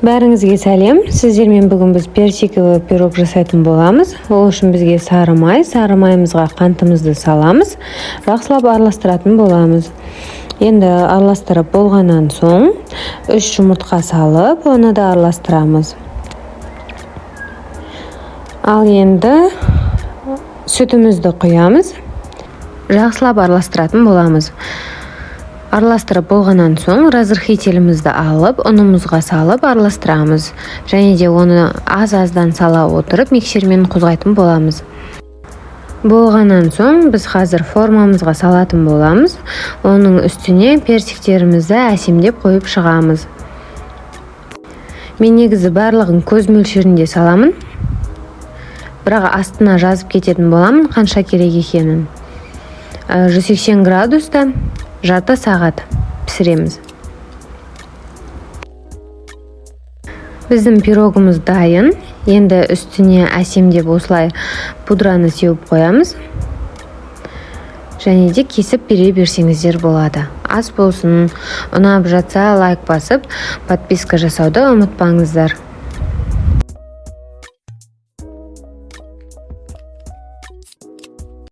Бәріңізге сәлем. Сіздермен бүгін біз персиковый пирог жасайтын боламыз. Ол үшін бізге сары майымызға қантымызды саламыз. Жақсылап араластыратын боламыз. Енді араластырып болғаннан соң 3 жұмыртқа салып, оны да араластырамыз. Ал енді сүтімізді құямыз. Жақсылап араластыратын боламыз. Араластырып болғаннан соң разрыхителімізді алып, ұнымызға салып араластырамыз. Және де оны аз-аздан сала отырып миксермен қозғайтын боламыз. Болғаннан соң біз қазір формамызға салатын боламыз. Оның үстіне персиктерімізді әсемдеп қойып шығамыз. Мен негізі барлығын көз мөлшерінде саламын. Бірақ астына жазып кететін боламын қанша керек екенін. 180 градуста жарты сағат пісіреміз. Біздің пирогымыз дайын. Енді үстіне әсемдеп осылай пудраны сеуіп қоямыз. Және де кесіп бере берсеңіздер болады. Ас болсын, ұнап жатса лайк басып, подписка жасауды ұмытпаңыздар.